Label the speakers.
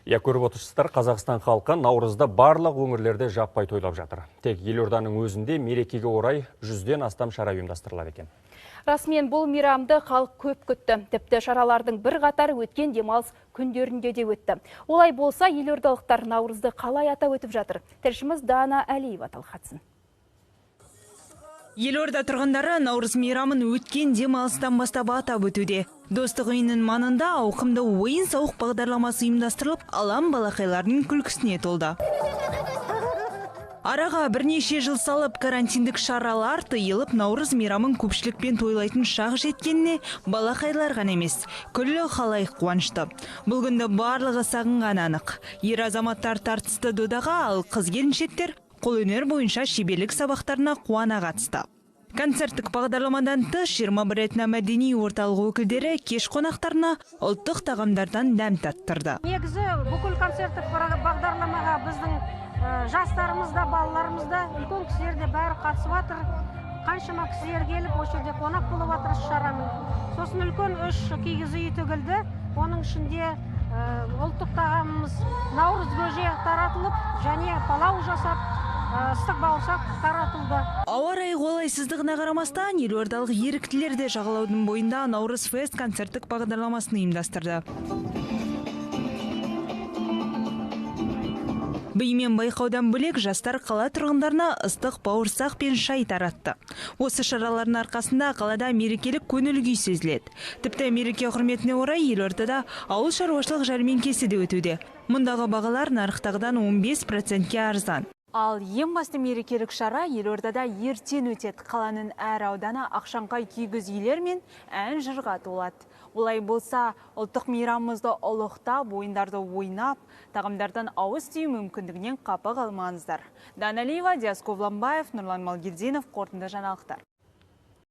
Speaker 1: Көріп отырсыздар, Қазақстан халқы наурызда барлық өңірлерде жаппай тойлап жатыр. Тек елорданың өзінде мерекеге орай 100-ден астам шара ұйымдастырылады екен.
Speaker 2: Расымен бұл мейрамды халық көп күтті. Тіпті шаралардың бір қатары өткен демалыс күндерінде де өтті. Олай болса, елордалықтар наурызды қалай атап өтіп жатыр? Тілшіміз Дана Әлиева талқатсын.
Speaker 3: Елорда тұрғындары наурыз мейрамын өткен демалыстан бастап атап өтуде. Достық үйінің маңында ауқымды ойын-сауық бағдарламасы ұйымдастырылып, алам балақайлардың күлкісіне толды. Араға бірнеше жыл салып карантиндік шаралар тыйылып, наурыз мейрамын көпшілікпен тойлайтын шақ жеткеніне балақайлар ғана емес, күллі халайық қуанышты. Бұл күнді барлығы сағынған анық. Ер азаматтар тартысты додаға, ал қыз-келіншектер қолөнер бойынша шеберлік сабақтарына қуана қатысты. Концерттік бағдарламадан тыс 21 этномәдени орталық өкілдері кеш қонақтарына ұлттық тағамдардан дәм таттырды.
Speaker 4: Негізі бүкіл концерттік бағдарламаға біздің жастарымыз да, балаларымыз да, үлкен кісілер де бәрі қатысып жатыр. Қаншама кісілер келіп, осы жерде қонақ болып жатыр шараның. Сосын үлкен 3 киіз үй тігілді. Оның ішінде ұлттық тағамымыз наурыз көже таратылып, және палау жасап, ыстық бауырсақ таратылды.
Speaker 3: Ауа райы қолайсыздығына қарамастан, елордалық еріктілер де жағалаудың бойында наурыз фест концерттік бағдарламасын ұйымдастырды. Беймен байқаудан бөлек жастар қала тұрғындарына ыстық бауырсақ пен шай таратты. Осы шаралардың арқасында қалада мерекелік көңіл күй сезіледі. Тіпті мереке құрметіне орай елордада ауыл шаруашылық жәрмеңкесі де өтуде. Мұндағы бағалар нарықтағыдан 15%-ке арзан. Ал ең басты мерекелік шара елордада ертең өтеді. Қаланың әр ауданы ақшаңқай киіз үйлер мен ән жырға толады. Олай болса, ұлттық мейрамымызды ұлықтап, ойындарды ойнап, тағамдардан ауыз тию мүмкіндігінен қапы қалмаңыздар. Дана Әлиева, Диас Ковламбаев, Нұрлан Малгердинов, қорытынды жаңалықтар.